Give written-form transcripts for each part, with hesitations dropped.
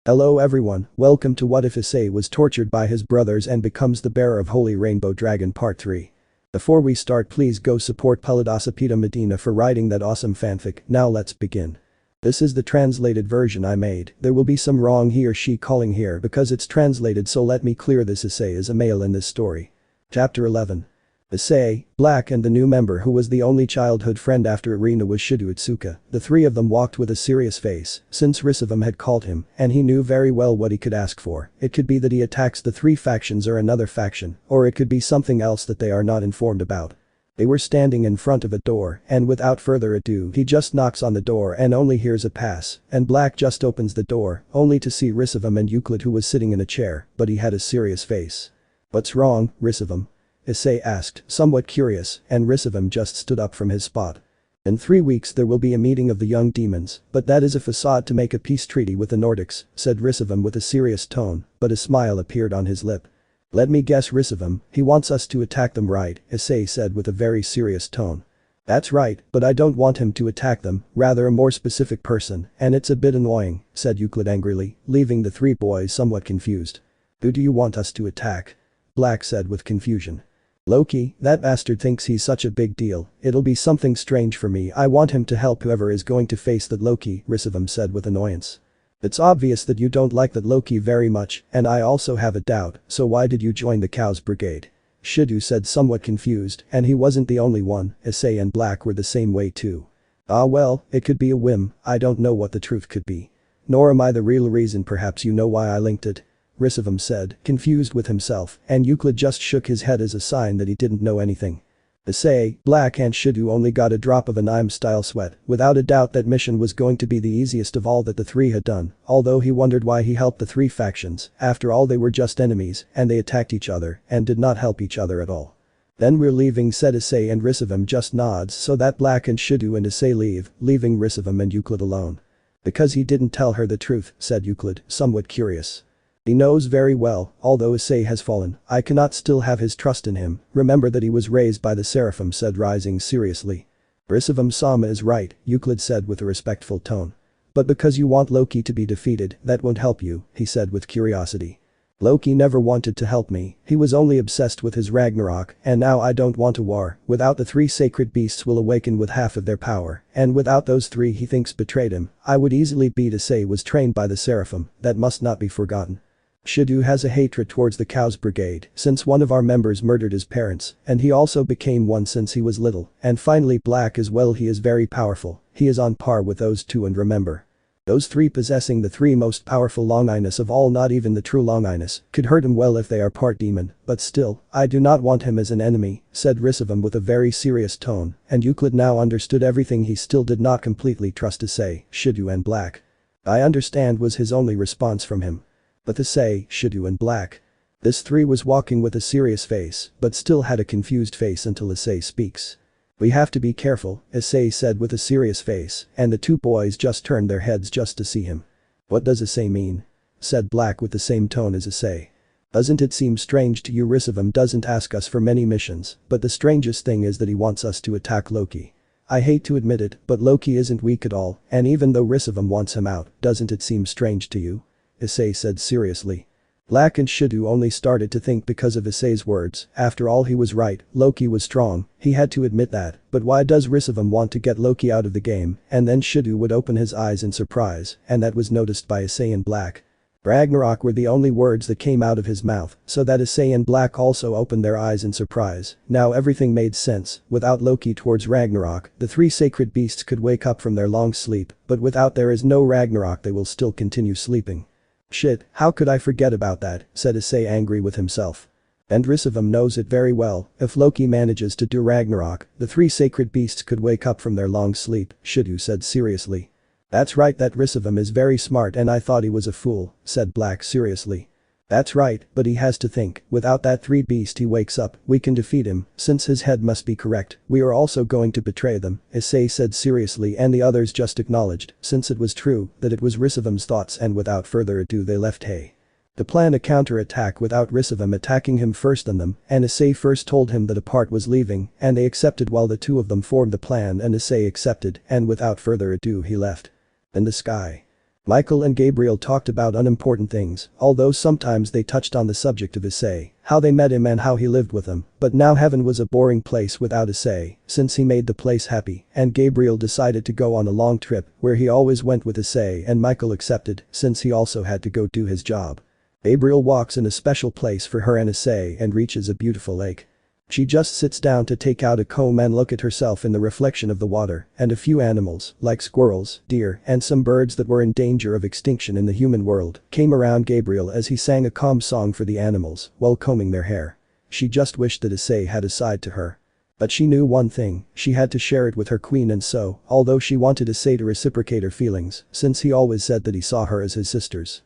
Hello everyone, welcome to What If Issei was tortured by his brothers and becomes the bearer of Holy Rainbow Dragon Part 3. Before we start, please go support PeladosapitoMedina for writing that awesome fanfic. Now let's begin. This is the translated version I made. There will be some wrong he or she calling here because it's translated, so let me clear this. Issei is a male in this story. Chapter 11. Issei, Black and the new member who was the only childhood friend after Irina was Shido Itsuka. The three of them walked with a serious face, since Rizevim had called him, and he knew very well what he could ask for. It could be that he attacks the three factions or another faction, or it could be something else that they are not informed about. They were standing in front of a door, and without further ado he just knocks on the door and only hears a pass, and Black just opens the door, only to see Rizevim and Euclid, who was sitting in a chair, but he had a serious face. "What's wrong, Rizevim?" Issei asked, somewhat curious, and Rizevim just stood up from his spot. "In 3 weeks there will be a meeting of the young demons, but that is a facade to make a peace treaty with the Nordics," said Rizevim with a serious tone, but a smile appeared on his lip. "Let me guess, Rizevim, he wants us to attack them, right?" Issei said with a very serious tone. "That's right, but I don't want him to attack them, rather a more specific person, and it's a bit annoying," said Euclid angrily, leaving the three boys somewhat confused. "Who do you want us to attack?" Black said with confusion. "Loki, that bastard thinks he's such a big deal. It'll be something strange for me. I want him to help whoever is going to face that Loki," Rizevim said with annoyance. "It's obvious that you don't like that Loki very much, and I also have a doubt, so why did you join the Cows Brigade?" Shido said, somewhat confused, and he wasn't the only one. Issei and Black were the same way too. "Ah well, it could be a whim. I don't know what the truth could be. Nor am I the real reason. Perhaps you know why I linked it," Rizevim said, confused with himself, and Euclid just shook his head as a sign that he didn't know anything. Issei, Black and Shido only got a drop of an anime-style sweat. Without a doubt that mission was going to be the easiest of all that the three had done, although he wondered why he helped the three factions. After all, they were just enemies, and they attacked each other, and did not help each other at all. "Then we're leaving," said Issei, and Rizevim just nods so that Black and Shido and Issei leave, leaving Rizevim and Euclid alone. "Because he didn't tell her the truth," said Euclid, somewhat curious. "He knows very well, although Issei has fallen, I cannot still have his trust in him. Remember that he was raised by the seraphim," said Rising seriously. "Rizevim-sama is right," Euclid said with a respectful tone. "But because you want Loki to be defeated, that won't help you," he said with curiosity. "Loki never wanted to help me. He was only obsessed with his Ragnarok, and now I don't want a war. Without the three sacred beasts will awaken with half of their power, and without those three he thinks betrayed him, I would easily beat. Issei was trained by the seraphim, that must not be forgotten. Shido has a hatred towards the Cows Brigade since one of our members murdered his parents, and he also became one since he was little, and finally Black as well. He is very powerful. He is on par with those two, and remember, those three possessing the three most powerful Longinus of all, not even the true Longinus, could hurt him well if they are part demon, but still, I do not want him as an enemy," said Rizevim with a very serious tone, and Euclid now understood everything. He still did not completely trust Issei, Shido and Black. "I understand," was his only response from him. But Issei, Shido and Black. This three was walking with a serious face, but still had a confused face until Issei speaks. "We have to be careful," Issei said with a serious face, and the two boys just turned their heads just to see him. "What does Issei mean?" said Black with the same tone as Issei. "Doesn't it seem strange to you? Rizevim doesn't ask us for many missions, but the strangest thing is that he wants us to attack Loki. I hate to admit it, but Loki isn't weak at all, and even though Rizevim wants him out, doesn't it seem strange to you?" Issei said seriously. Black and Shido only started to think because of Issei's words. After all, he was right, Loki was strong, he had to admit that, but why does Rizevim want to get Loki out of the game? And then Shido would open his eyes in surprise, and that was noticed by Issei and Black. Ragnarok were the only words that came out of his mouth, so that Issei and Black also opened their eyes in surprise. Now everything made sense. Without Loki towards Ragnarok, the three sacred beasts could wake up from their long sleep, but without there is no Ragnarok, they will still continue sleeping. "Shit, how could I forget about that," said Issei, angry with himself. "And Rizevim knows it very well. If Loki manages to do Ragnarok, the three sacred beasts could wake up from their long sleep," Shido said seriously. "That's right, that Rizevim is very smart, and I thought he was a fool," said Black seriously. "That's right, but he has to think. Without that three beast he wakes up, we can defeat him, since his head must be correct. We are also going to betray them," Issei said seriously, and the others just acknowledged, since it was true, that it was Rizevim's thoughts, and without further ado they left Hay to plan a counter-attack without Rizevim attacking him first than them, and Issei first told him that a part was leaving, and they accepted while the two of them formed the plan, and Issei accepted, and without further ado he left. In the sky. Michael and Gabriel talked about unimportant things, although sometimes they touched on the subject of Issei, how they met him and how he lived with them, but now heaven was a boring place without Issei, since he made the place happy, and Gabriel decided to go on a long trip where he always went with Issei and Michael accepted since he also had to go do his job. Gabriel walks in a special place for her and Issei and reaches a beautiful lake. She just sits down to take out a comb and look at herself in the reflection of the water, and a few animals, like squirrels, deer, and some birds that were in danger of extinction in the human world, came around Gabriel as he sang a calm song for the animals while combing their hair. She just wished that Issei had a side to her. But she knew one thing, she had to share it with her queen, and so, although she wanted Issei to reciprocate her feelings, since he always said that he saw her as his sisters.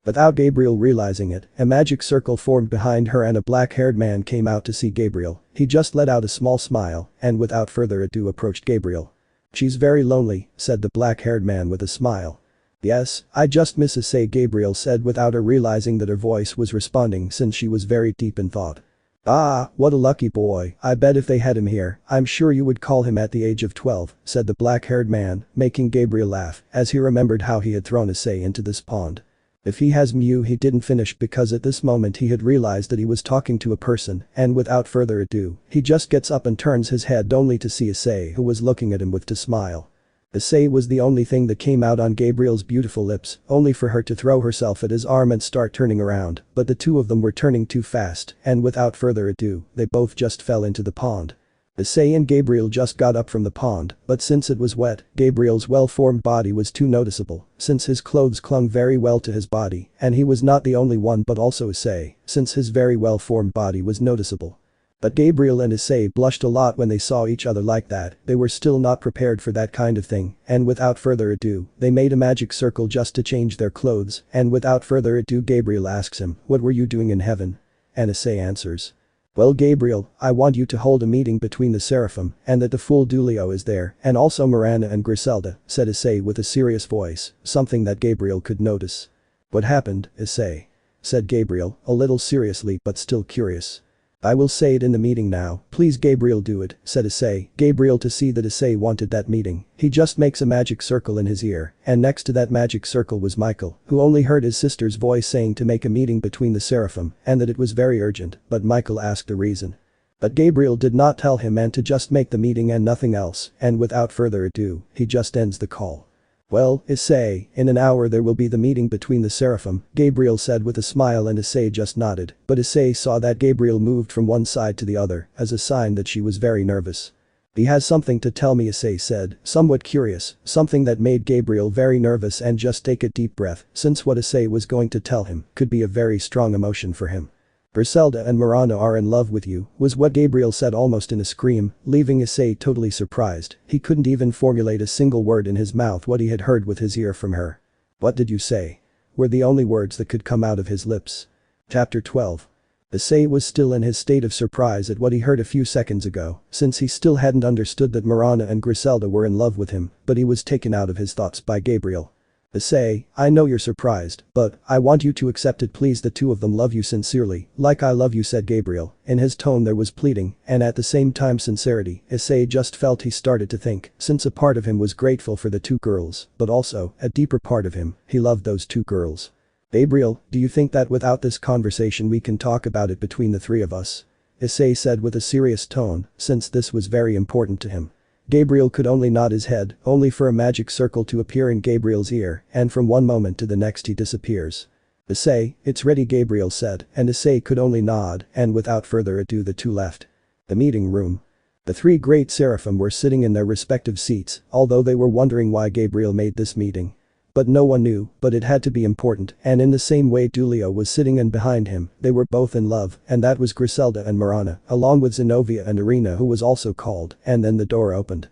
Without Gabriel realizing it, a magic circle formed behind her and a black-haired man came out to see Gabriel. He just let out a small smile and without further ado approached Gabriel. "She's very lonely," said the black-haired man with a smile. "Yes, I just miss Issei," Gabriel said without her realizing that her voice was responding since she was very deep in thought. "Ah, what a lucky boy, I bet if they had him here, I'm sure you would call him at the age of 12, said the black-haired man, making Gabriel laugh as he remembered how he had thrown Issei into this pond. "If he has Mew," he didn't finish because at this moment he had realized that he was talking to a person, and without further ado, he just gets up and turns his head only to see Issei, who was looking at him with a smile. Issei was the only thing that came out on Gabriel's beautiful lips, only for her to throw herself at his arm and start turning around, but the two of them were turning too fast, and without further ado, they both just fell into the pond. Issei and Gabriel just got up from the pond, but since it was wet, Gabriel's well-formed body was too noticeable, since his clothes clung very well to his body, and he was not the only one but also Issei, since his very well-formed body was noticeable. But Gabriel and Issei blushed a lot when they saw each other like that, they were still not prepared for that kind of thing, and without further ado, they made a magic circle just to change their clothes, and without further ado Gabriel asks him, "What were you doing in heaven?" And Issei answers, "Well, Gabriel, I want you to hold a meeting between the seraphim and that the fool Dulio is there and also Miranda and Griselda," said Issei with a serious voice, something that Gabriel could notice. "What happened, Issei?" said Gabriel, a little seriously but still curious. "I will say it in the meeting now, please Gabriel, do it," said Issei. Gabriel, to see that Issei wanted that meeting, he just makes a magic circle in his ear, and next to that magic circle was Michael, who only heard his sister's voice saying to make a meeting between the seraphim and that it was very urgent, but Michael asked the reason. But Gabriel did not tell him and to just make the meeting and nothing else, and without further ado, he just ends the call. "Well, Issei, in an hour there will be the meeting between the seraphim," Gabriel said with a smile, and Issei just nodded, but Issei saw that Gabriel moved from one side to the other as a sign that she was very nervous. "He has something to tell me," Issei said, somewhat curious, something that made Gabriel very nervous and just take a deep breath since what Issei was going to tell him could be a very strong emotion for him. "Griselda and Miranda are in love with you," was what Gabriel said almost in a scream, leaving Issei totally surprised. He couldn't even formulate a single word in his mouth what he had heard with his ear from her. "What did you say?" were the only words that could come out of his lips. Chapter 12. Issei was still in his state of surprise at what he heard a few seconds ago, since he still hadn't understood that Miranda and Griselda were in love with him, but he was taken out of his thoughts by Gabriel. "Issei, I know you're surprised, but I want you to accept it, please. The two of them love you sincerely, like I love you," said Gabriel. In his tone there was pleading and at the same time sincerity. Issei just felt he started to think, since a part of him was grateful for the two girls, but also, a deeper part of him, he loved those two girls. "Gabriel, do you think that without this conversation we can talk about it between the three of us?" Issei said with a serious tone, since this was very important to him. Gabriel could only nod his head, only for a magic circle to appear in Gabriel's ear, and from one moment to the next he disappears. "Issei, it's ready," Gabriel said, and Issei could only nod, and without further ado the two left the meeting room. The three great seraphim were sitting in their respective seats, although they were wondering why Gabriel made this meeting. But no one knew, but it had to be important, and in the same way Dulio was sitting and behind him, they were both in love, and that was Griselda and Miranda, along with Zenobia and Irina, who was also called, and then the door opened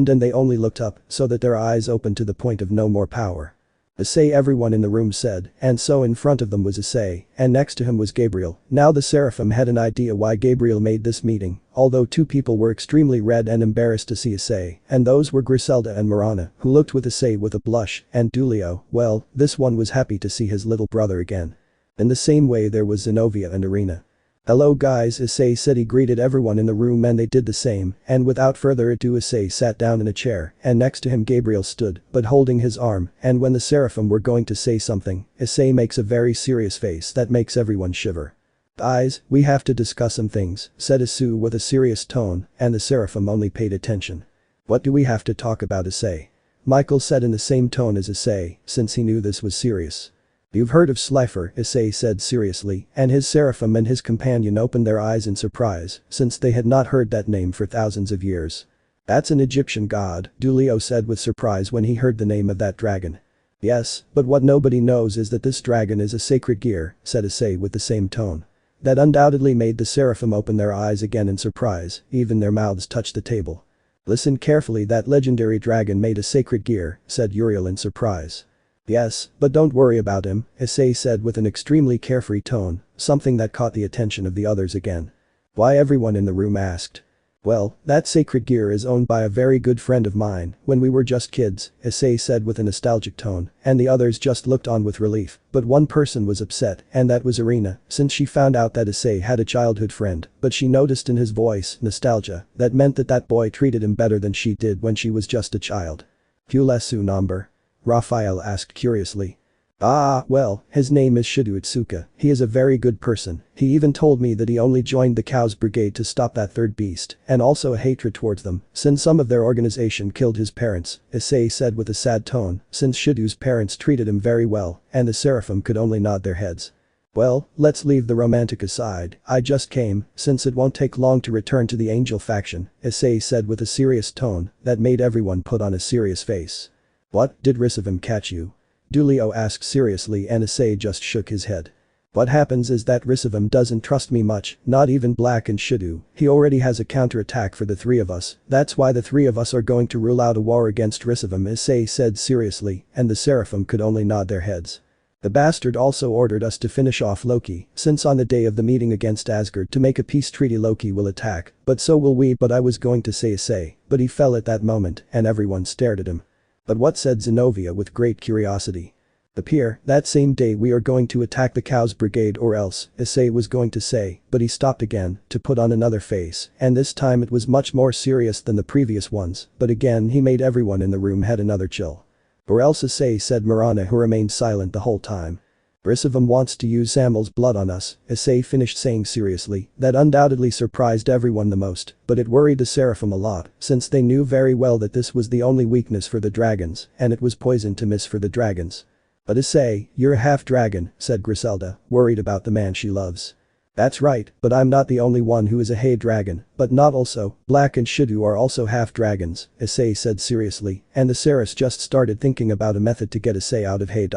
and they only looked up, so that their eyes opened to the point of no more power. "Issei," everyone in the room said, and so in front of them was Issei, and next to him was Gabriel. Now the seraphim had an idea why Gabriel made this meeting, although two people were extremely red and embarrassed to see Issei, and those were Griselda and Miranda, who looked with Issei with a blush, and Dulio, well, this one was happy to see his little brother again. In the same way there was Zenobia and Irina. "Hello guys," Issei said. He greeted everyone in the room and they did the same, and without further ado Issei sat down in a chair and next to him Gabriel stood, but holding his arm, and when the seraphim were going to say something, Issei makes a very serious face that makes everyone shiver. "Guys, we have to discuss some things," said Issei with a serious tone, and the seraphim only paid attention. "What do we have to talk about, Issei?" Michael said in the same tone as Issei, since he knew this was serious. "You've heard of Slifer," Issei said seriously, and his seraphim and his companion opened their eyes in surprise, since they had not heard that name for thousands of years. "That's an Egyptian god," Dulio said with surprise when he heard the name of that dragon. "Yes, but what nobody knows is that this dragon is a sacred gear," said Issei with the same tone. That undoubtedly made the seraphim open their eyes again in surprise, even their mouths touched the table. "Listen carefully, that legendary dragon made a sacred gear," said Uriel in surprise. "Yes, but don't worry about him," Issei said with an extremely carefree tone, something that caught the attention of the others again. "Why?" everyone in the room asked. "Well, that sacred gear is owned by a very good friend of mine when we were just kids," Issei said with a nostalgic tone, and the others just looked on with relief, but one person was upset, and that was Irina, since she found out that Issei had a childhood friend, but she noticed in his voice nostalgia, that meant that that boy treated him better than she did when she was just a child. "Who is your number?" Raphael asked curiously. "Ah, well, his name is Shido Itsuka. He is a very good person. He even told me that he only joined the Cows Brigade to stop that third beast, and also a hatred towards them, since some of their organization killed his parents," Issei said with a sad tone, since Shido's parents treated him very well, and the seraphim could only nod their heads. "Well, let's leave the romantic aside. I just came, since it won't take long to return to the angel faction," Issei said with a serious tone that made everyone put on a serious face. "What, did Rizevim catch you?" Dulio asked seriously and Issei just shook his head. "What happens is that Rizevim doesn't trust me much, not even Black and Shido. He already has a counterattack for the three of us, that's why the three of us are going to rule out a war against Rizevim," Issei said seriously, and the seraphim could only nod their heads. "The bastard also ordered us to finish off Loki, since on the day of the meeting against Asgard to make a peace treaty Loki will attack, but so will we." But I was going to say Issei, but he fell at that moment and everyone stared at him. "But what?" said Zenobia with great curiosity. "The pier, that same day we are going to attack the Cows Brigade or else," Issei was going to say, but he stopped again to put on another face, and this time it was much more serious than the previous ones, but again he made everyone in the room had another chill. "Or else," Issei said Marana, who remained silent the whole time. "Rizevim wants to use Samuel's blood on us," Issei finished saying seriously. That undoubtedly surprised everyone the most, but it worried the seraphim a lot, since they knew very well that this was the only weakness for the dragons, and it was poison to miss for the dragons. "But Issei, you're a half-dragon," said Griselda, worried about the man she loves. "That's right, but I'm not the only one who is a hay-dragon, but not also, Black and Shido are also half-dragons," Issei said seriously, and the Seras just started thinking about a method to get Issei out of hay.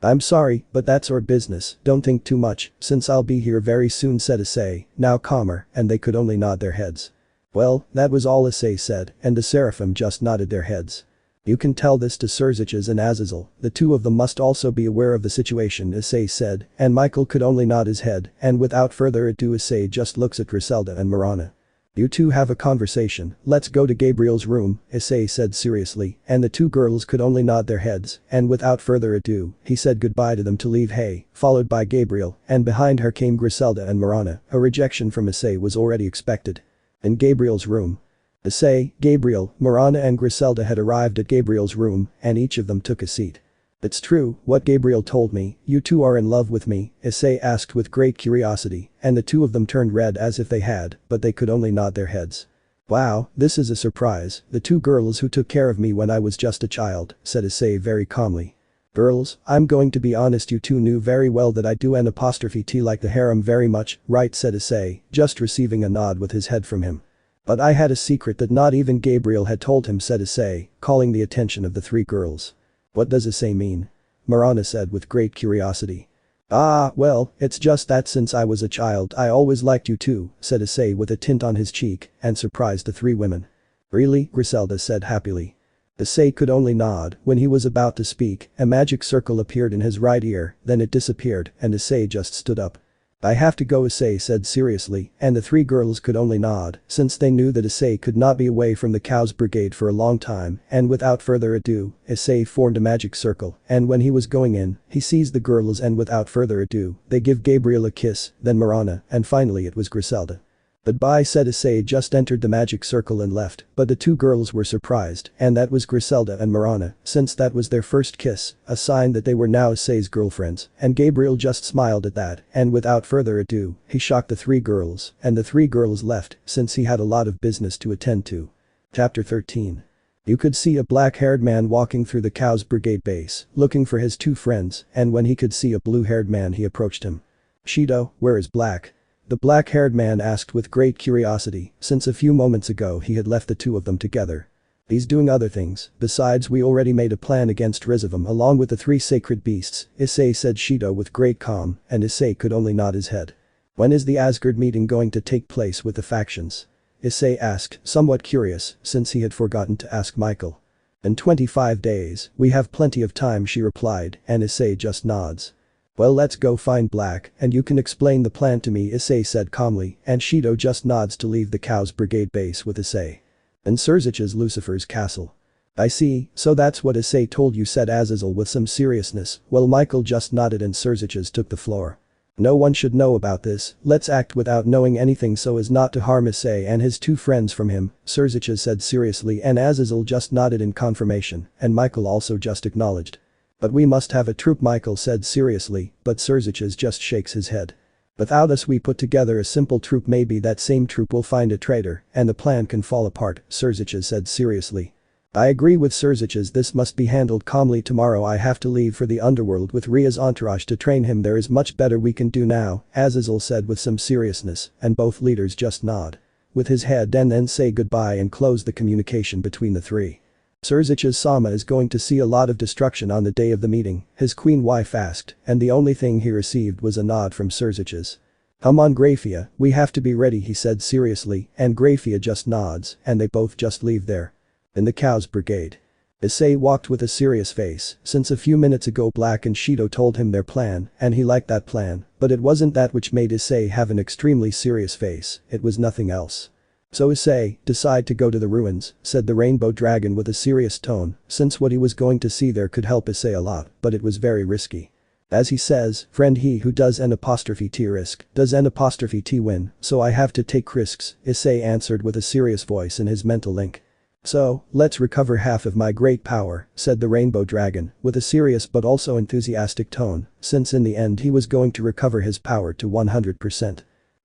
"I'm sorry, but that's our business, don't think too much, since I'll be here very soon," said Issei, now calmer, and they could only nod their heads. "Well, that was all," Issei said, and the seraphim just nodded their heads. "You can tell this to Surziches and Azazel, the two of them must also be aware of the situation," Issei said, and Michael could only nod his head, and without further ado Issei just looks at Griselda and Marana. "You two have a conversation, let's go to Gabriel's room," Issei said seriously, and the two girls could only nod their heads, and without further ado, he said goodbye to them to leave hay, followed by Gabriel, and behind her came Griselda and Marana. A rejection from Issei was already expected. In Gabriel's room. Issei, Gabriel, Marana and Griselda had arrived at Gabriel's room, and each of them took a seat. "It's true, what Gabriel told me, you two are in love with me?" Issei asked with great curiosity, and the two of them turned red as if they had, but they could only nod their heads. "Wow, this is a surprise, the two girls who took care of me when I was just a child," said Issei very calmly. "Girls, I'm going to be honest, you two knew very well that I do T like the harem very much, right?" said Issei, just receiving a nod with his head from him. "But I had a secret that not even Gabriel had told him," said Issei, calling the attention of the three girls. "What does Issei mean?" Marana said with great curiosity. "Ah, well, it's just that since I was a child I always liked you too," said Issei with a tint on his cheek, and surprised the three women. "Really?" Griselda said happily. Issei could only nod. When he was about to speak, a magic circle appeared in his right ear, then it disappeared, and Issei just stood up. I have to go, Issei said seriously, and the three girls could only nod, since they knew that Issei could not be away from the Cows Brigade for a long time, and without further ado, Issei formed a magic circle, and when he was going in, he seized the girls and without further ado, they give Gabriel a kiss, then Marana, and finally it was Griselda. Goodbye, said Issei, just entered the magic circle and left, but the two girls were surprised, and that was Griselda and Marana, since that was their first kiss, a sign that they were now Issei's girlfriends, and Gabriel just smiled at that, and without further ado, he shocked the three girls, and the three girls left, since he had a lot of business to attend to. Chapter 13. You could see a black-haired man walking through the Cows Brigade base, looking for his two friends, and when he could see a blue-haired man he approached him. Shido, where is Black? The black-haired man asked with great curiosity, since a few moments ago he had left the two of them together. He's doing other things, besides we already made a plan against Rizevim along with the three sacred beasts, Issei said Shido with great calm, and Issei could only nod his head. When is the Asgard meeting going to take place with the factions? Issei asked, somewhat curious, since he had forgotten to ask Michael. In 25 days, we have plenty of time, she replied, and Issei just nods. Well, let's go find Black, and you can explain the plan to me, Issei said calmly, and Shido just nods to leave the Cows Brigade base with Issei. In Surzich's Lucifer's castle. I see, so that's what Issei told you, said Azazel with some seriousness, well Michael just nodded and Surzich's took the floor. No one should know about this, let's act without knowing anything so as not to harm Issei and his two friends from him, Surzich's said seriously, and Azazel just nodded in confirmation, and Michael also just acknowledged. But we must have a troop, Michael said seriously, but Surzich's just shakes his head. Without us we put together a simple troop, maybe that same troop will find a traitor, and the plan can fall apart, Surzich's said seriously. I agree with Surzich's, this must be handled calmly. Tomorrow I have to leave for the underworld with Ria's entourage to train him, there is much better we can do now, Azazel said with some seriousness, and both leaders just nod. With his head and then say goodbye and close the communication between the three. Surzich's Sama is going to see a lot of destruction on the day of the meeting, his queen wife asked, and the only thing he received was a nod from Surzich's. Come on Grafia, we have to be ready, he said seriously, and Grafia just nods, and they both just leave there. In the Cows Brigade. Issei walked with a serious face, since a few minutes ago Black and Shido told him their plan, and he liked that plan, but it wasn't that which made Issei have an extremely serious face, it was nothing else. So Issei, decide to go to the ruins, said the rainbow dragon with a serious tone, since what he was going to see there could help Issei a lot, but it was very risky. As he says, friend, he who does N''T risk, does N''T win, so I have to take risks, Issei answered with a serious voice in his mental link. So, let's recover half of my great power, said the rainbow dragon, with a serious but also enthusiastic tone, since in the end he was going to recover his power to 100%.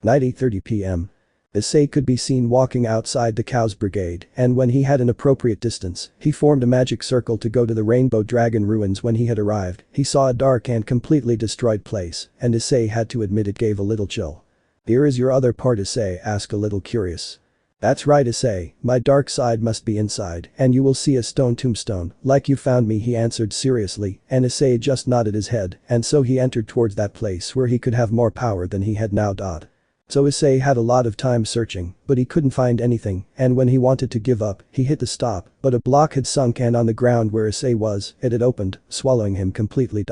9:30 p.m. Issei could be seen walking outside the Cows Brigade, and when he had an appropriate distance, he formed a magic circle to go to the Rainbow Dragon ruins. When he had arrived, he saw a dark and completely destroyed place, and Issei had to admit it gave a little chill. Here is your other part, Issei asked a little curious. That's right, Issei, my dark side must be inside, and you will see a stone tombstone, like you found me, he answered seriously, and Issei just nodded his head, and so he entered towards that place where he could have more power than he had now. So Issei had a lot of time searching, but he couldn't find anything, and when he wanted to give up, he hit the stop, but a block had sunk and on the ground where Issei was, it had opened, swallowing him completely.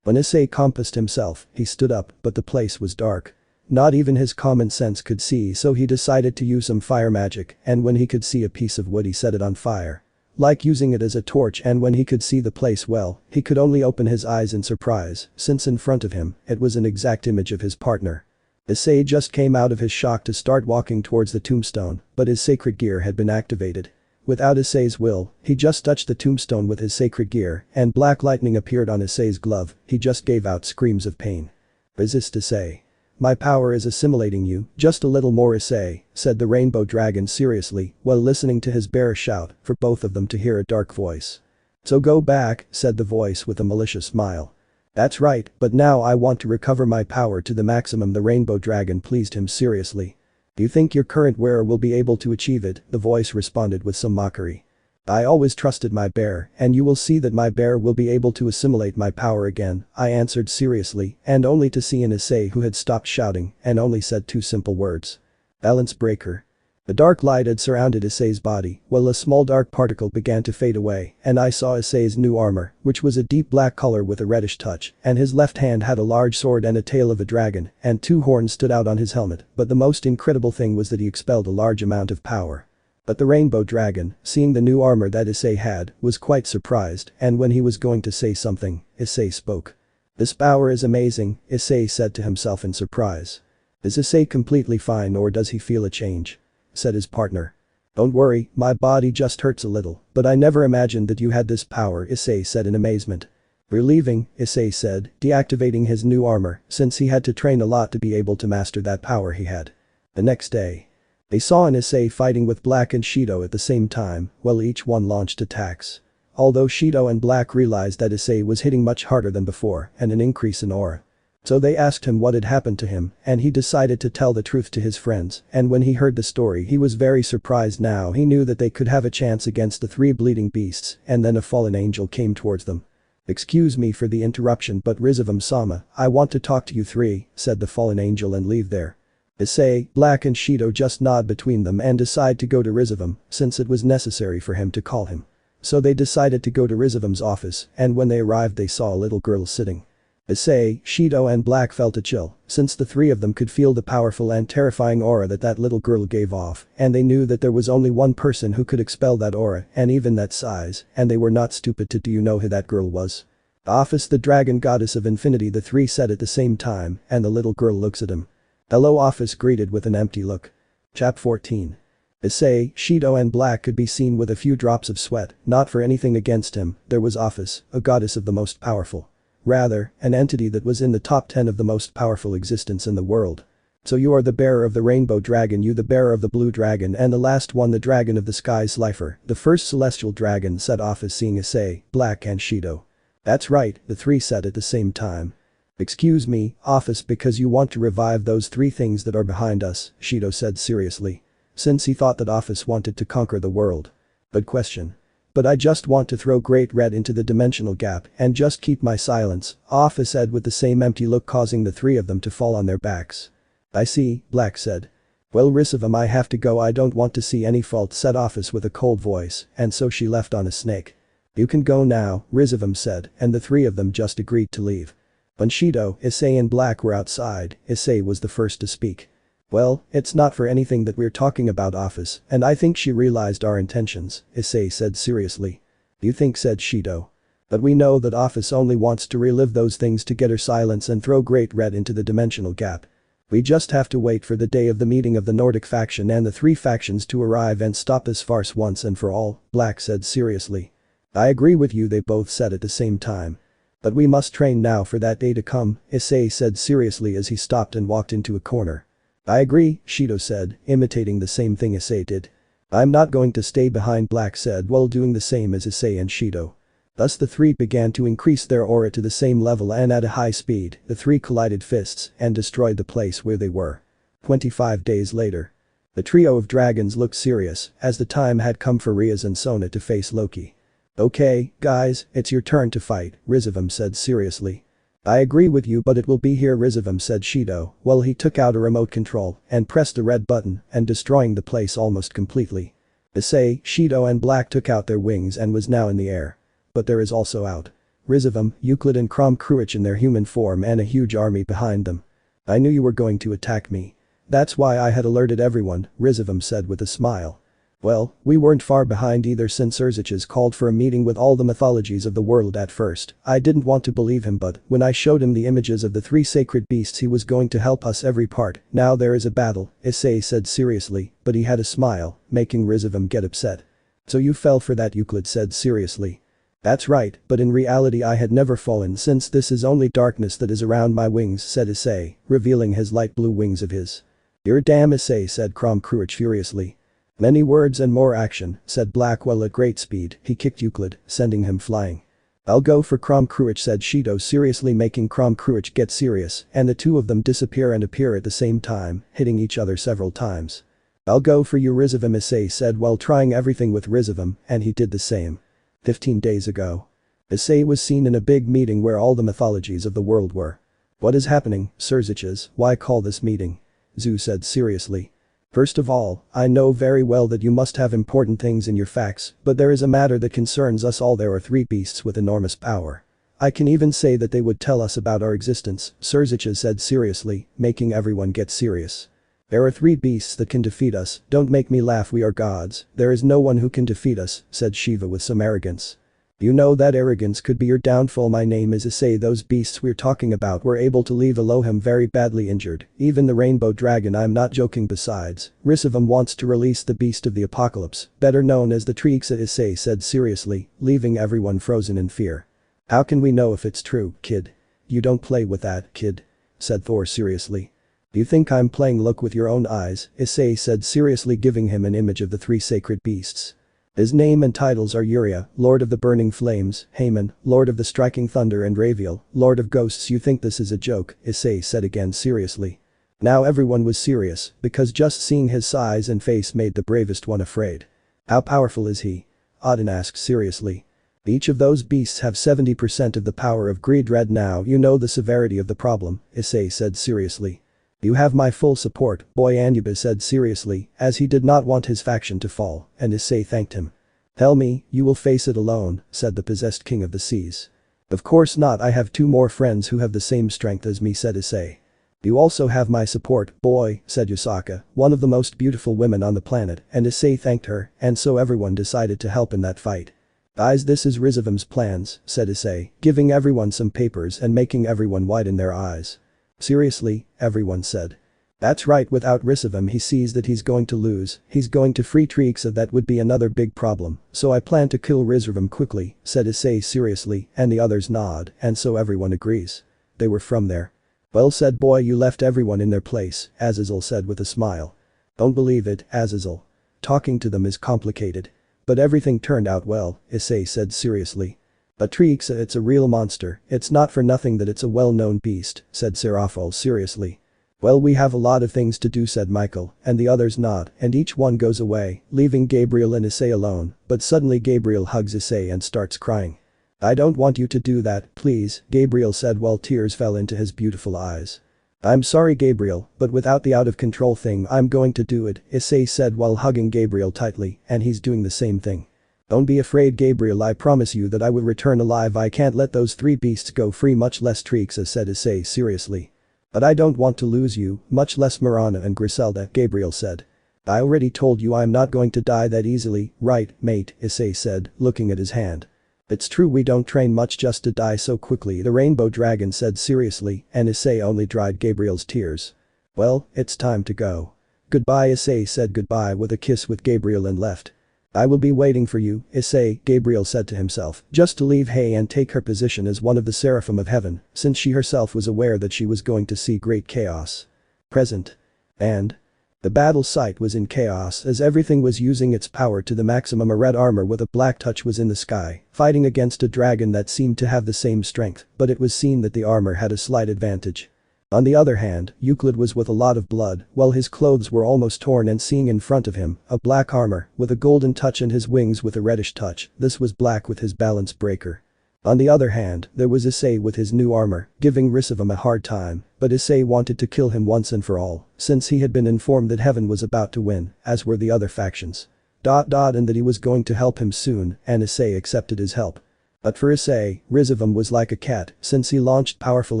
When Issei compassed himself, he stood up, but the place was dark. Not even his common sense could see, so he decided to use some fire magic, and when he could see a piece of wood he set it on fire. Like using it as a torch, and when he could see the place well, he could only open his eyes in surprise, since in front of him, it was an exact image of his partner. Issei just came out of his shock to start walking towards the tombstone, but his sacred gear had been activated. Without Issei's will, he just touched the tombstone with his sacred gear, and black lightning appeared on Issei's glove, he just gave out screams of pain. Resist, Issei. My power is assimilating you, just a little more, Issei, said the rainbow dragon seriously, while listening to his bear shout, for both of them to hear a dark voice. So go back, said the voice with a malicious smile. That's right, but now I want to recover my power to the maximum, the rainbow dragon pleased him seriously. Do you think your current wearer will be able to achieve it? The voice responded with some mockery. I always trusted my bear, and you will see that my bear will be able to assimilate my power again, I answered seriously, and only to see an Issei who had stopped shouting and only said two simple words. Balance breaker. A dark light had surrounded Issei's body, while a small dark particle began to fade away, and I saw Issei's new armor, which was a deep black color with a reddish touch, and his left hand had a large sword and a tail of a dragon, and 2 horns stood out on his helmet, but the most incredible thing was that he expelled a large amount of power. But the rainbow dragon, seeing the new armor that Issei had, was quite surprised, and when he was going to say something, Issei spoke. "This power is amazing," Issei said to himself in surprise. "Is Issei completely fine or does he feel a change?" said his partner. "Don't worry, my body just hurts a little, but I never imagined that you had this power," Issei said in amazement. "We're leaving," Issei said, deactivating his new armor, since he had to train a lot to be able to master that power he had. The next day, they saw an Issei fighting with Black and Hyodo at the same time, while each one launched attacks. Although Hyodo and Black realized that Issei was hitting much harder than before and an increase in aura. So they asked him what had happened to him, and he decided to tell the truth to his friends, and when he heard the story he was very surprised. Now he knew that they could have a chance against the 3 bleeding beasts, and then a fallen angel came towards them. "Excuse me for the interruption, but Rizevim-sama, I want to talk to you 3, said the fallen angel and leave there. Issei, Black and Hyodo just nod between them and decide to go to Rizevim, since it was necessary for him to call him. So they decided to go to Rizevim's office, and when they arrived they saw a little girl sitting. Issei, Hyodo and Black felt a chill, since the 3 of them could feel the powerful and terrifying aura that little girl gave off, and they knew that there was only one person who could expel that aura, and even that size, and they were not stupid to. "Do you know who that girl was?" "Ophis, the dragon goddess of infinity," the 3 said at the same time, and the little girl looks at him. "Hello," Ophis greeted with an empty look. Chap 14. Issei, Hyodo and Black could be seen with a few drops of sweat, not for anything against him. There was Ophis, a goddess of the most powerful. Rather, an entity that was in the top 10 of the most powerful existence in the world. "So you are the bearer of the rainbow dragon, you the bearer of the blue dragon, and the last one the dragon of the sky's lifer, the first celestial dragon," said Ophis, seeing Issei, Black and Hyodo. "That's right," the 3 said at the same time. "Excuse me, Ophis, because you want to revive those 3 things that are behind us," Hyodo said seriously. Since he thought that Ophis wanted to conquer the world. "Good question. But I just want to throw Great Red into the dimensional gap and just keep my silence," Ophis said with the same empty look, causing the 3 of them to fall on their backs. "I see," Black said. "Well, Rizevim, I have to go, I don't want to see any fault," said Ophis with a cold voice, and so she left on a snake. "You can go now," Rizevim said, and the 3 of them just agreed to leave. When Hyodo, Issei and Black were outside, Issei was the first to speak. "Well, it's not for anything that we're talking about, Ophis, and I think she realized our intentions," Issei said seriously. "You think?" said Hyodo. "But we know that Ophis only wants to relive those things to get her silence and throw Great Red into the dimensional gap. We just have to wait for the day of the meeting of the Nordic faction and the 3 factions to arrive and stop this farce once and for all," Black said seriously. "I agree with you," they both said at the same time. "But we must train now for that day to come," Issei said seriously as he stopped and walked into a corner. "I agree," Hyodo said, imitating the same thing Issei did. "I'm not going to stay behind," Black said while doing the same as Issei and Hyodo. Thus the 3 began to increase their aura to the same level, and at a high speed, the 3 collided fists and destroyed the place where they were. 25 days later. The trio of dragons looked serious, as the time had come for Rias and Sona to face Loki. "Okay, guys, it's your turn to fight," Rizevim said seriously. "I agree with you, but it will be here," Rizevim said Hyodo, while he took out a remote control and pressed the red button and destroying the place almost completely. Issei, Hyodo and Black took out their wings and was now in the air. But there is also out. Rizevim, Euclid and Krom Kruich in their human form and a huge army behind them. "I knew you were going to attack me. That's why I had alerted everyone," Rizevim said with a smile. "Well, we weren't far behind either, since Urziches called for a meeting with all the mythologies of the world at first. I didn't want to believe him, but when I showed him the images of the 3 sacred beasts he was going to help us every part. Now there is a battle," Issei said seriously, but he had a smile, making Rizevim get upset. "So you fell for that," Euclid said seriously. "That's right, but in reality I had never fallen, since this is only darkness that is around my wings," said Issei, revealing his light blue wings of his. "You're damn," Issei said Krom Kruich furiously. "Many words and more action," said Black while at great speed he kicked Euclid, sending him flying. "I'll go for Krom Kruich," said Hyodo seriously, making Krom Kruich get serious, and the 2 of them disappear and appear at the same time, hitting each other several times. "I'll go for you, Rizevim," Issei said while trying everything with Rizevim, and he did the same. 15 days ago. Issei was seen in a big meeting where all the mythologies of the world were. "What is happening, Surziches? Why call this meeting?" Zu said seriously. First of all, I know very well that you must have important things in your facts, but there is a matter that concerns us all. There are 3 beasts with enormous power. I can even say that they would tell us about our existence, Surzicha said seriously, making everyone get serious. There are 3 beasts that can defeat us, don't make me laugh, we are gods, there is no one who can defeat us, said Shiva with some arrogance. You know that arrogance could be your downfall. My name is Issei. Those beasts we're talking about were able to leave Elohim very badly injured, even the rainbow dragon. I'm not joking. Besides, Rizevim wants to release the beast of the apocalypse, better known as the Trixa. Issei said seriously, leaving everyone frozen in fear. How can we know if it's true, kid? You don't play with that, kid, said Thor seriously. You think I'm playing? Look with your own eyes, Issei said seriously, giving him an image of the 3 sacred beasts. His name and titles are Uriah, Lord of the Burning Flames, Haman, Lord of the Striking Thunder, and Raviel, Lord of Ghosts. You think this is a joke, Issei said again seriously. Now everyone was serious, because just seeing his size and face made the bravest one afraid. How powerful is he? Odin asked seriously. Each of those beasts have 70% of the power of greed. Red, now you know the severity of the problem, Issei said seriously. You have my full support, boy, Anubis said seriously, as he did not want his faction to fall, and Issei thanked him. Tell me, you will face it alone, said the possessed king of the seas. Of course not, I have 2 more friends who have the same strength as me, said Issei. You also have my support, boy, said Yusaka, one of the most beautiful women on the planet, and Issei thanked her, and so everyone decided to help in that fight. Guys, this is Rizevim's plans, said Issei, giving everyone some papers and making everyone widen their eyes. Seriously, everyone said. That's right, without Rizevim he sees that he's going to lose, he's going to free Trixa. That would be another big problem, so I plan to kill Rizevim quickly, said Issei seriously, and the others nod, and so everyone agrees. They were from there. Well said, boy, you left everyone in their place, Azazel said with a smile. Don't believe it, Azazel. Talking to them is complicated. But everything turned out well, Issei said seriously. But Trixa, it's a real monster, it's not for nothing that it's a well-known beast, said Seraphim seriously. Well, we have a lot of things to do, said Michael, and the others nod, and each one goes away, leaving Gabriel and Issei alone, but suddenly Gabriel hugs Issei and starts crying. I don't want you to do that, please, Gabriel said while tears fell into his beautiful eyes. I'm sorry, Gabriel, but without the out-of-control thing I'm going to do it, Issei said while hugging Gabriel tightly, and he's doing the same thing. Don't be afraid, Gabriel, I promise you that I will return alive. I can't let those 3 beasts go free, much less Trixa, said Issei seriously. But I don't want to lose you, much less Marana and Griselda, Gabriel said. I already told you I'm not going to die that easily, right, mate, Issei said, looking at his hand. It's true we don't train much just to die so quickly, the rainbow dragon said seriously, and Issei only dried Gabriel's tears. Well, it's time to go. Goodbye, Issei said goodbye with a kiss with Gabriel and left. I will be waiting for you, Issei, Gabriel said to himself, just to leave Hay and take her position as one of the seraphim of heaven, since she herself was aware that she was going to see great chaos. Present. And the battle site was in chaos as everything was using its power to the maximum. A red armor with a black touch was in the sky, fighting against a dragon that seemed to have the same strength, but it was seen that the armor had a slight advantage. On the other hand, Euclid was with a lot of blood, while his clothes were almost torn, and seeing in front of him, a black armor, with a golden touch and his wings with a reddish touch, this was black with his balance breaker. On the other hand, there was Issei with his new armor, giving Rizevim a hard time, but Issei wanted to kill him once and for all, since he had been informed that heaven was about to win, as were the other factions. And that he was going to help him soon, and Issei accepted his help. But for Issei, Rizevim was like a cat, since he launched powerful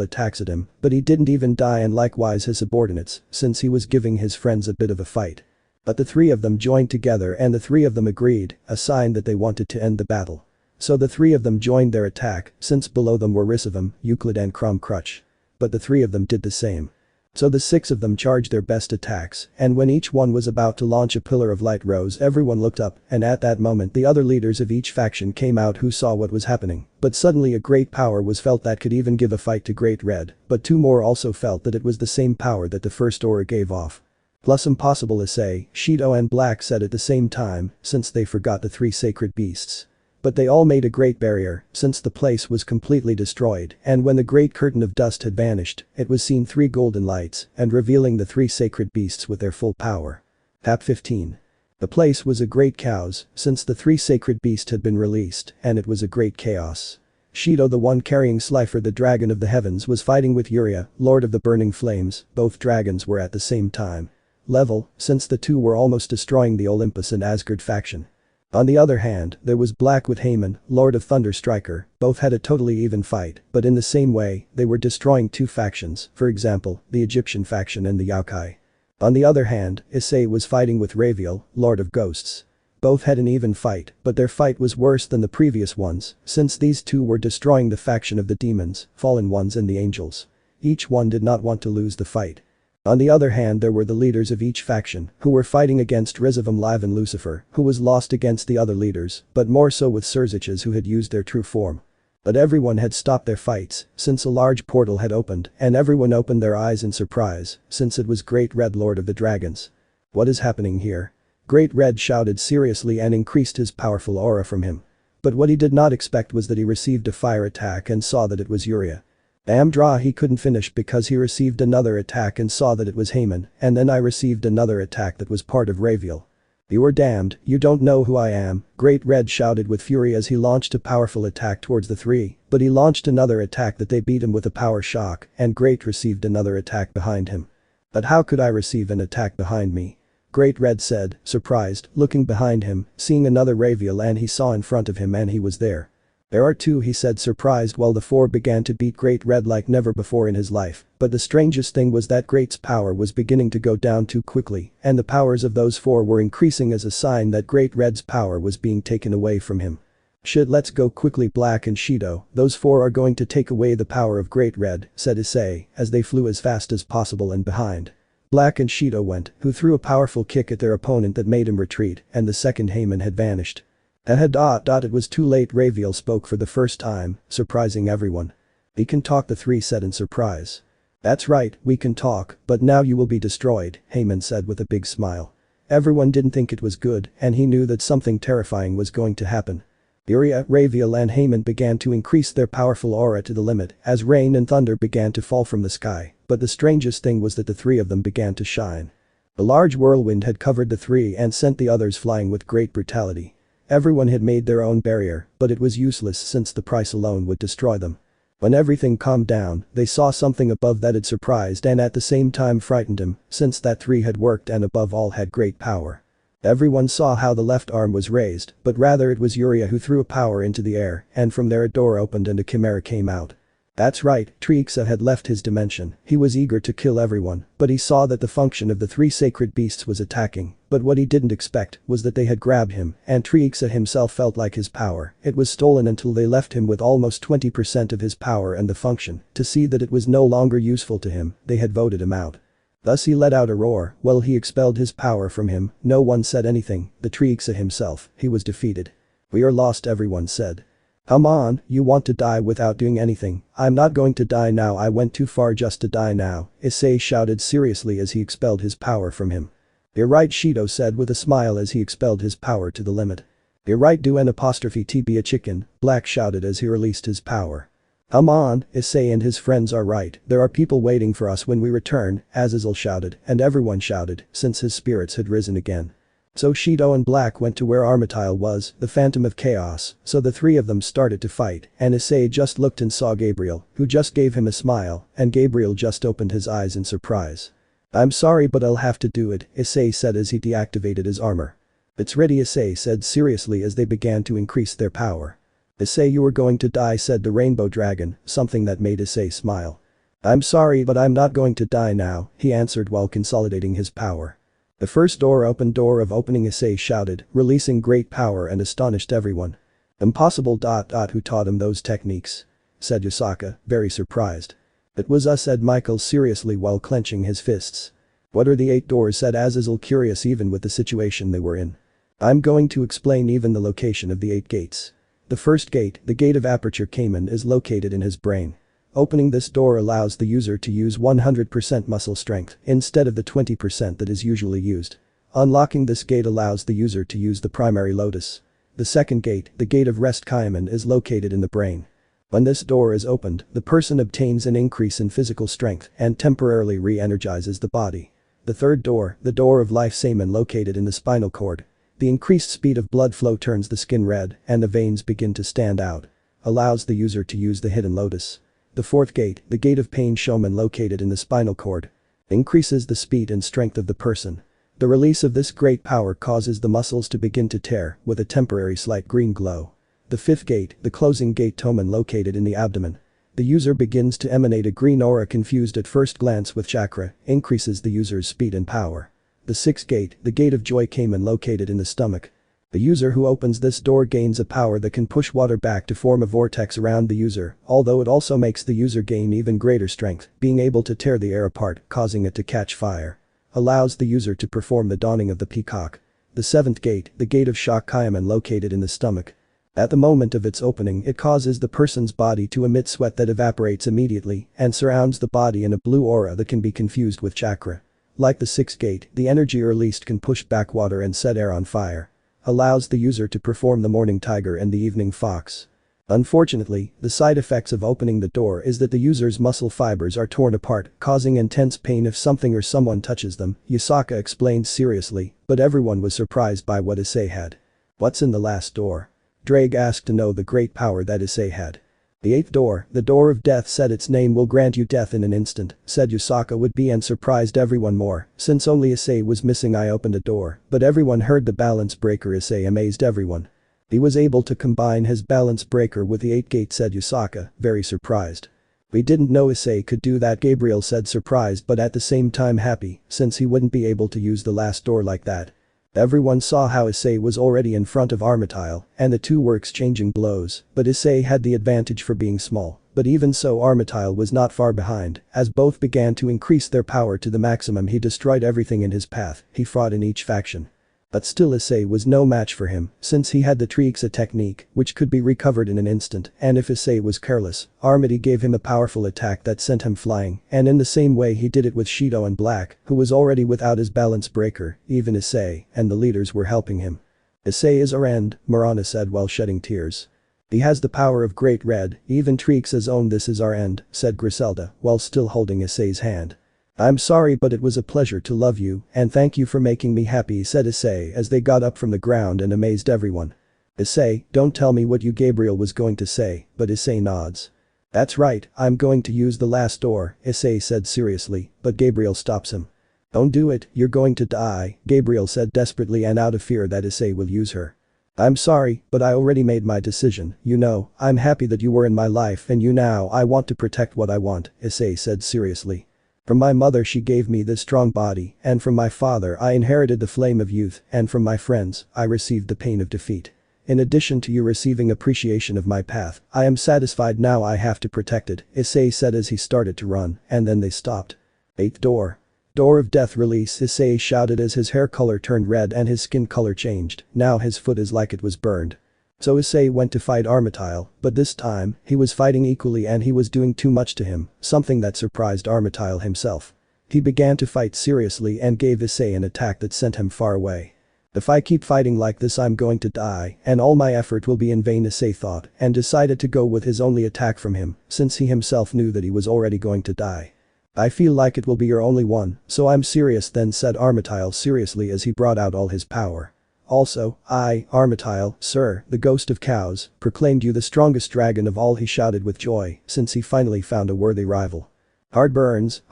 attacks at him, but he didn't even die, and likewise his subordinates, since he was giving his friends a bit of a fight. But the 3 of them joined together and the 3 of them agreed, a sign that they wanted to end the battle. So the 3 of them joined their attack, since below them were Rizevim, Euclid and Crom Crutch. But the 3 of them did the same. So the 6 of them charged their best attacks, and when each one was about to launch, a pillar of light rose. Everyone looked up, and at that moment the other leaders of each faction came out who saw what was happening. But suddenly a great power was felt that could even give a fight to Great Red, but 2 more also felt that it was the same power that the first aura gave off. Plus impossible, Issei, Hyodo and Black said at the same time, since they forgot the 3 sacred beasts. But they all made a great barrier, since the place was completely destroyed, and when the great curtain of dust had vanished, it was seen 3 golden lights, and revealing the 3 sacred beasts with their full power. Tap 15. The place was a great chaos, since the 3 sacred beasts had been released, and it was a great chaos. Hyodo, the one carrying Slifer the dragon of the heavens, was fighting with Uriah, lord of the burning flames. Both dragons were at the same time. level, since the two were almost destroying the Olympus and Asgard faction. On the other hand, there was Black with Haman, Lord of Thunder Striker, both had a totally even fight, but in the same way, they were destroying two factions, for example, the Egyptian faction and the Yokai. On the other hand, Issei was fighting with Raviel, Lord of Ghosts. Both had an even fight, but their fight was worse than the previous ones, since these two were destroying the faction of the demons, fallen ones and the angels. Each one did not want to lose the fight. On the other hand, there were the leaders of each faction, who were fighting against Rizevim, Live and Lucifer, who was lost against the other leaders, but more so with Surziches who had used their true form. But everyone had stopped their fights, since a large portal had opened, and everyone opened their eyes in surprise, since it was Great Red, Lord of the Dragons. What is happening here? Great Red shouted seriously and increased his powerful aura from him. But what he did not expect was that he received a fire attack and saw that it was Uriah. Amdra he couldn't finish because he received another attack and saw that it was Haman, and then I received another attack that was part of Raviel. You are damned, you don't know who I am, Great Red shouted with fury as he launched a powerful attack towards the three, but he launched another attack that they beat him with a power shock, and Great received another attack behind him. But how could I receive an attack behind me? Great Red said, surprised, looking behind him, seeing another Raviel and he saw in front of him and he was there. There are two, he said surprised while the four began to beat Great Red like never before in his life, but the strangest thing was that Great's power was beginning to go down too quickly, and the powers of those four were increasing as a sign that Great Red's power was being taken away from him. Shit, let's go quickly, Black and Hyodo, those four are going to take away the power of Great Red, said Issei, as they flew as fast as possible and behind. Black and Hyodo went, who threw a powerful kick at their opponent that made him retreat, and the second Haman had vanished. It was too late, Raviel spoke for the first time, surprising everyone. We can talk, the three said in surprise. That's right, we can talk, but now you will be destroyed, Haman said with a big smile. Everyone didn't think it was good, and he knew that something terrifying was going to happen. Uriah, Raviel and Haman began to increase their powerful aura to the limit as rain and thunder began to fall from the sky, but the strangest thing was that the three of them began to shine. A large whirlwind had covered the three and sent the others flying with great brutality. Everyone had made their own barrier, but it was useless since the price alone would destroy them. When everything calmed down, they saw something above that had surprised and at the same time frightened him, since that three had worked and above all had great power. Everyone saw how the left arm was raised, but rather it was Uriah who threw a power into the air, and from there a door opened and a chimera came out. That's right, Trixa had left his dimension, he was eager to kill everyone, but he saw that the function of the three sacred beasts was attacking, but what he didn't expect was that they had grabbed him, and Trixa himself felt like his power, it was stolen until they left him with almost 20% of his power and the function, to see that it was no longer useful to him, they had voted him out. Thus he let out a roar, well he expelled his power from him, no one said anything, the Trixa himself, he was defeated. We are lost, everyone said. Come on, you want to die without doing anything, I'm not going to die now, I went too far just to die now, Issei shouted seriously as he expelled his power from him. You're right, Hyodo said with a smile as he expelled his power to the limit. You're right, do an apostrophe to be a chicken, Black shouted as he released his power. Come on, Issei and his friends are right, there are people waiting for us when we return, Azazel shouted, and everyone shouted, since his spirits had risen again. So Hyodo and Black went to where Armityle was, the Phantom of Chaos, so the three of them started to fight, and Issei just looked and saw Gabriel, who just gave him a smile, and Gabriel just opened his eyes in surprise. I'm sorry but I'll have to do it, Issei said as he deactivated his armor. It's ready, Issei said seriously as they began to increase their power. Issei, you are going to die, said the Rainbow Dragon, something that made Issei smile. I'm sorry but I'm not going to die now, he answered while consolidating his power. The first door opened, door of opening, Issei shouted, releasing great power and astonished everyone. Impossible. Who taught him those techniques? Said Yasaka, very surprised. It was us, said Michael seriously while clenching his fists. What are the 8 doors, said Azazel, curious even with the situation they were in. I'm going to explain even the location of the 8 gates. The first gate, the gate of aperture Cayman, is located in his brain. Opening this door allows the user to use 100% muscle strength instead of the 20% that is usually used. Unlocking this gate allows the user to use the primary lotus. The second gate, the gate of rest Kaiman, is located in the brain. When this door is opened, the person obtains an increase in physical strength and temporarily re-energizes the body. The third door, the door of life Seiman, located in the spinal cord. The increased speed of blood flow turns the skin red and the veins begin to stand out. Allows the user to use the hidden lotus. The fourth gate, the gate of pain Shoman, located in the spinal cord. Increases the speed and strength of the person. The release of this great power causes the muscles to begin to tear, with a temporary slight green glow. The fifth gate, the closing gate tomen located in the abdomen. The user begins to emanate a green aura confused at first glance with chakra, increases the user's speed and power. The sixth gate, the gate of joy kamen located in the stomach. The user who opens this door gains a power that can push water back to form a vortex around the user, although it also makes the user gain even greater strength, being able to tear the air apart, causing it to catch fire. Allows the user to perform the dawning of the peacock. The seventh gate, the gate of shock kamen located in the stomach. At the moment of its opening, it causes the person's body to emit sweat that evaporates immediately and surrounds the body in a blue aura that can be confused with chakra. Like the sixth gate, the energy released can push back water and set air on fire. Allows the user to perform the morning tiger and the evening fox. Unfortunately, the side effects of opening the door is that the user's muscle fibers are torn apart, causing intense pain if something or someone touches them, Yusaka explained seriously, but everyone was surprised by what Issei had. What's in the last door? Draig asked to know the great power that Issei had. The eighth door, the door of death said its name will grant you death in an instant, said Yusaka would be and surprised everyone more, since only Issei was missing. I opened a door, but everyone heard the balance breaker. Issei amazed everyone. He was able to combine his balance breaker with the 8 gate, said Yusaka, very surprised. We didn't know Issei could do that, Gabriel said, surprised but at the same time happy, since he wouldn't be able to use the last door like that. Everyone saw how Issei was already in front of Armityle, and the two were exchanging blows, but Issei had the advantage for being small. But even so, Armityle was not far behind, as both began to increase their power to the maximum. He destroyed everything in his path, he fought in each faction. But still Issei was no match for him, since he had the Trixa technique, which could be recovered in an instant, and if Issei was careless, Armity gave him a powerful attack that sent him flying, and in the same way he did it with Shido and Black, who was already without his balance breaker. Even Issei and the leaders were helping him. Issei is our end, Marana said while shedding tears. He has the power of Great Red, even Trixa's own. This is our end, said Griselda, while still holding Issei's hand. I'm sorry, but it was a pleasure to love you, and thank you for making me happy, said Issei as they got up from the ground and amazed everyone. Issei, don't tell me what you, Gabriel was going to say, but Issei nods. That's right, I'm going to use the last door, Issei said seriously, but Gabriel stops him. Don't do it, you're going to die, Gabriel said desperately and out of fear that Issei will use her. I'm sorry, but I already made my decision, you know, I'm happy that you were in my life and now I want to protect what I want, Issei said seriously. From my mother she gave me this strong body, and from my father I inherited the flame of youth, and from my friends, I received the pain of defeat. In addition to you receiving appreciation of my path, I am satisfied now. I have to protect it, Issei said as he started to run, and then they stopped. 8th door. Door of death release, Issei shouted as his hair color turned red and his skin color changed. Now his foot is like it was burned. So Issei went to fight Armityle, but this time, he was fighting equally and he was doing too much to him, something that surprised Armityle himself. He began to fight seriously and gave Issei an attack that sent him far away. If I keep fighting like this I'm going to die, and all my effort will be in vain, Issei thought, and decided to go with his only attack from him, since he himself knew that he was already going to die. I feel like it will be your only one, so I'm serious then, said Armityle seriously as he brought out all his power. Also, I, Armityle, sir, the ghost of cows, proclaimed you the strongest dragon of all, he shouted with joy, since he finally found a worthy rival. Hard burns,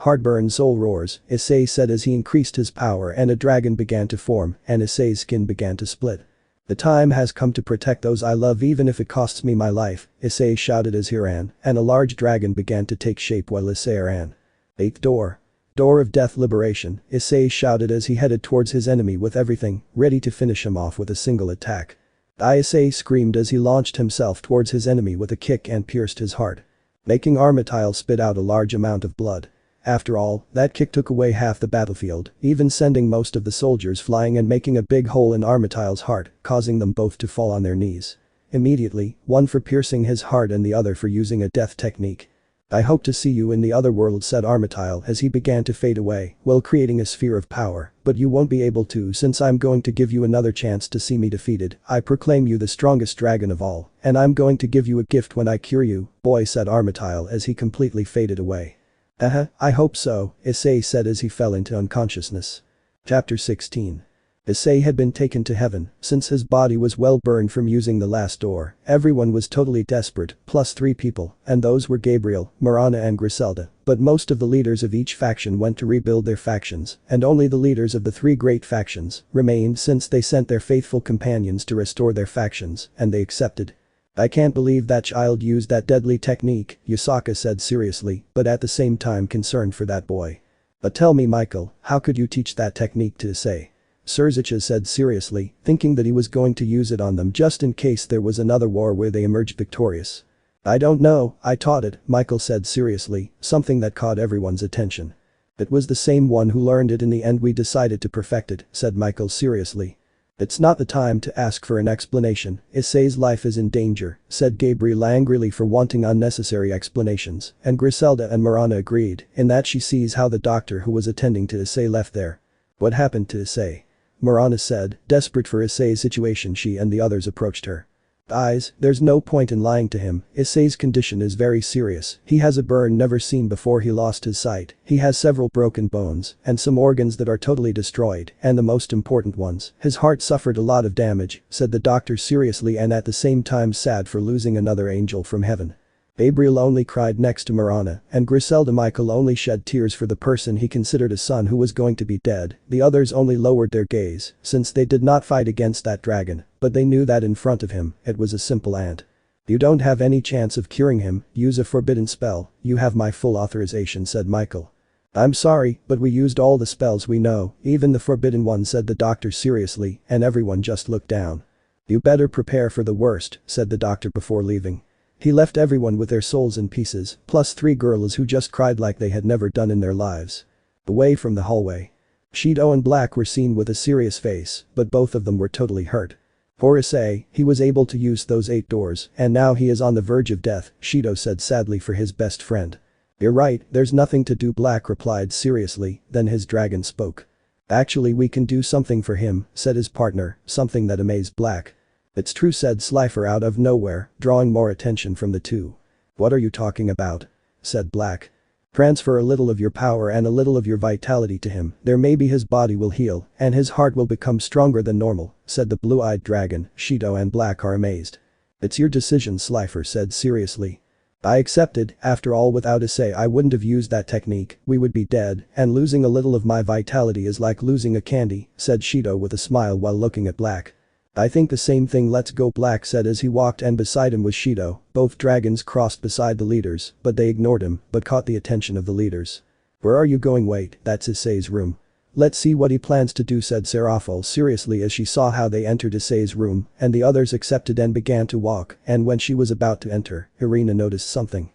soul roars, Issei said as he increased his power and a dragon began to form, and Issei's skin began to split. The time has come to protect those I love even if it costs me my life, Issei shouted as he ran, and a large dragon began to take shape while Issei ran. 8th door. Door of death liberation, Issei shouted as he headed towards his enemy with everything, ready to finish him off with a single attack. Issei screamed as he launched himself towards his enemy with a kick and pierced his heart, making Armityle spit out a large amount of blood. After all, that kick took away half the battlefield, even sending most of the soldiers flying and making a big hole in Armityle's heart, causing them both to fall on their knees. Immediately, one for piercing his heart and the other for using a death technique. I hope to see you in the other world, said Armityle as he began to fade away while creating a sphere of power, but you won't be able to since I'm going to give you another chance to see me defeated. I proclaim you the strongest dragon of all, and I'm going to give you a gift when I cure you, boy, said Armityle as he completely faded away. I hope so, Issei said as he fell into unconsciousness. Chapter 16. Issei had been taken to heaven, since his body was well burned from using the last door. Everyone was totally desperate, plus 3 people, and those were Gabriel, Mirana and Griselda. But most of the leaders of each faction went to rebuild their factions, and only the leaders of the 3 great factions remained since they sent their faithful companions to restore their factions, and they accepted. I can't believe that child used that deadly technique, Yusaka said seriously, but at the same time concerned for that boy. But tell me Michael, how could you teach that technique to Issei? Surzicha said seriously, thinking that he was going to use it on them just in case there was another war where they emerged victorious. I don't know, I taught it, Michael said seriously, something that caught everyone's attention. It was the same one who learned it in the end we decided to perfect it, said Michael seriously. It's not the time to ask for an explanation, Issei's life is in danger, said Gabriel angrily for wanting unnecessary explanations, and Griselda and Mirana agreed, in that she sees how the doctor who was attending to Issei left there. What happened to Issei? Mirana said, desperate for Issei's situation. She and the others approached her. There's no point in lying to him, Issei's condition is very serious, he has a burn never seen before, he lost his sight, he has several broken bones, and some organs that are totally destroyed, and the most important ones, his heart suffered a lot of damage, said the doctor seriously and at the same time sad for losing another angel from heaven. Gabriel only cried next to Mirana, and Griselda. Michael only shed tears for the person he considered a son who was going to be dead. The others only lowered their gaze, since they did not fight against that dragon, but they knew that in front of him, it was a simple ant. You don't have any chance of curing him, use a forbidden spell, you have my full authorization, said Michael. I'm sorry, but we used all the spells we know, even the forbidden one, said the doctor seriously, and everyone just looked down. You better prepare for the worst, said the doctor before leaving. He left everyone with their souls in pieces, plus 3 girls who just cried like they had never done in their lives. Away from the hallway. Shido and Black were seen with a serious face, but both of them were totally hurt. For Issei, he was able to use those 8 doors, and now he is on the verge of death, Shido said sadly for his best friend. You're right, there's nothing to do, Black replied seriously, then his dragon spoke. Actually we can do something for him, said his partner, something that amazed Black. It's true, said Slifer out of nowhere, drawing more attention from the two. What are you talking about? Said Black. Transfer a little of your power and a little of your vitality to him, there maybe his body will heal, and his heart will become stronger than normal, said the blue-eyed dragon. Shido and Black are amazed. It's your decision, Slifer said seriously. I accepted, after all without Issei I wouldn't have used that technique, we would be dead, and losing a little of my vitality is like losing a candy, said Shido with a smile while looking at Black. I think the same thing, let's go, Black said as he walked, and beside him was Shido. Both dragons crossed beside the leaders, but they ignored him, but caught the attention of the leaders. Where are you going? Wait, that's Issei's room. Let's see what he plans to do, said Seraphim seriously as she saw how they entered Issei's room, and the others accepted and began to walk, and when she was about to enter, Irina noticed something.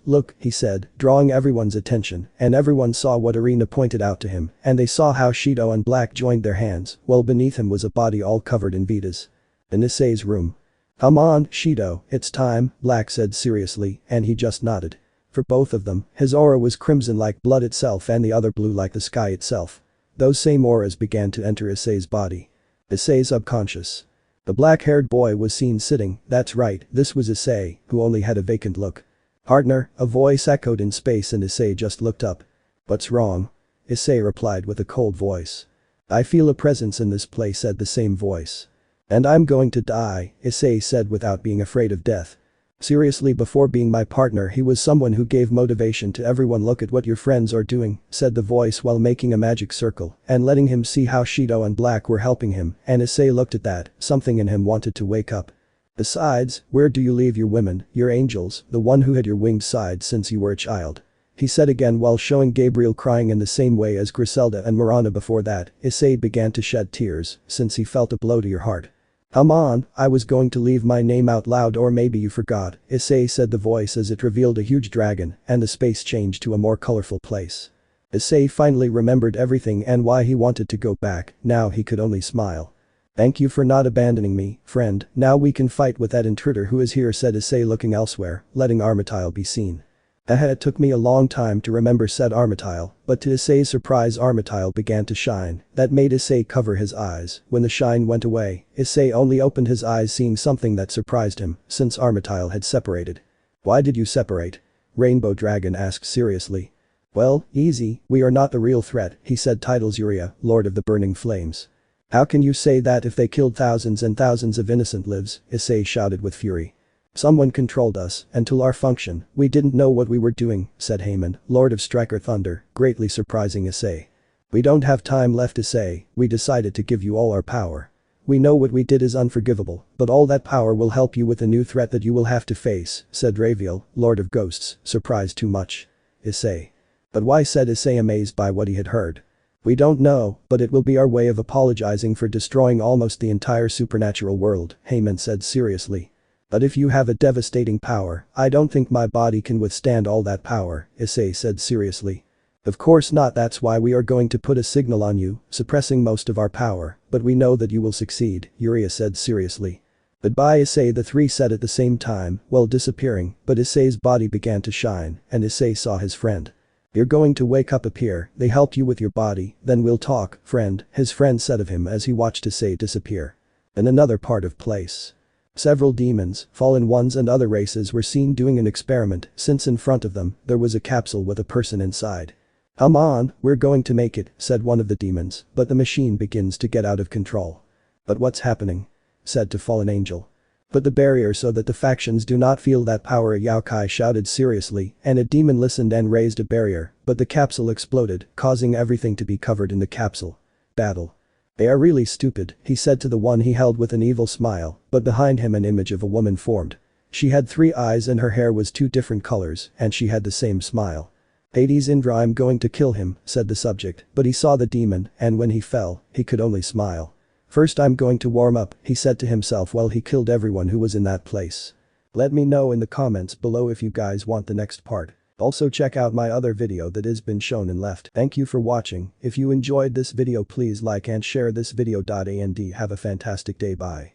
Look, he said, drawing everyone's attention, and everyone saw what Irina pointed out to him, and they saw how Shido and Black joined their hands, while beneath him was a body all covered in vitas. In Issei's room. Come on, Shido, it's time, Black said seriously, and he just nodded. For both of them, his aura was crimson like blood itself and the other blue like the sky itself. Those same auras began to enter Issei's body. Issei's subconscious. The black-haired boy was seen sitting, that's right, this was Issei, who only had a vacant look. Partner, a voice echoed in space and Issei just looked up. What's wrong? Issei replied with a cold voice. I feel a presence in this place, said the same voice. And I'm going to die, Issei said without being afraid of death. Seriously, before being my partner he was someone who gave motivation to everyone. Look at what your friends are doing, said the voice while making a magic circle and letting him see how Shido and Black were helping him, and Issei looked at that, something in him wanted to wake up. Besides, where do you leave your women, your angels, the one who had your winged side since you were a child? He said again while showing Gabriel crying in the same way as Griselda and Mirana before that. Issei began to shed tears, since he felt a blow to your heart. Come on, I was going to leave my name out loud, or maybe you forgot, Issei said the voice as it revealed a huge dragon, and the space changed to a more colorful place. Issei finally remembered everything and why he wanted to go back, now he could only smile. Thank you for not abandoning me, friend, now we can fight with that intruder who is here, said Issei looking elsewhere, letting Armityle be seen. It took me a long time to remember, said Armityle, but to Issei's surprise Armityle began to shine, that made Issei cover his eyes. When the shine went away, Issei only opened his eyes seeing something that surprised him, since Armityle had separated. Why did you separate? Rainbow Dragon asked seriously. Well, easy, we are not the real threat, he said. Titles Uria, Lord of the Burning Flames. How can you say that if they killed thousands and thousands of innocent lives, Issei shouted with fury. Someone controlled us, until our function, we didn't know what we were doing, said Haman, Lord of Striker Thunder, greatly surprising Issei. We don't have time left Issei, we decided to give you all our power. We know what we did is unforgivable, but all that power will help you with a new threat that you will have to face, said Raviel, Lord of Ghosts, surprised too much. Issei. But why, said Issei, amazed by what he had heard. We don't know, but it will be our way of apologizing for destroying almost the entire supernatural world, Haman said seriously. But if you have a devastating power, I don't think my body can withstand all that power, Issei said seriously. Of course not, that's why we are going to put a signal on you, suppressing most of our power, but we know that you will succeed, Uriah said seriously. Goodbye Issei, the three said at the same time, while disappearing, but Issei's body began to shine, and Issei saw his friend. You're going to wake up here, they helped you with your body, then we'll talk, friend, his friend said of him as he watched Issei disappear. In another part of place. Several demons, fallen ones and other races were seen doing an experiment since in front of them there was a capsule with a person inside. Come on, we're going to make it, said one of the demons, but the machine begins to get out of control. But what's happening? Said to Fallen Angel. Put the barrier so that the factions do not feel that power, Yao Kai shouted seriously, and a demon listened and raised a barrier, but the capsule exploded, causing everything to be covered in the capsule. Battle. They are really stupid, he said to the one he held with an evil smile, but behind him an image of a woman formed. She had 3 eyes and her hair was 2 different colors, and she had the same smile. Hades Indra, I'm going to kill him, said the subject, but he saw the demon, and when he fell, he could only smile. First I'm going to warm up, he said to himself while he killed everyone who was in that place. Let me know in the comments below if you guys want the next part. Also check out my other video that has been shown in left. Thank you for watching, if you enjoyed this video please like and share this video. And have a fantastic day, bye.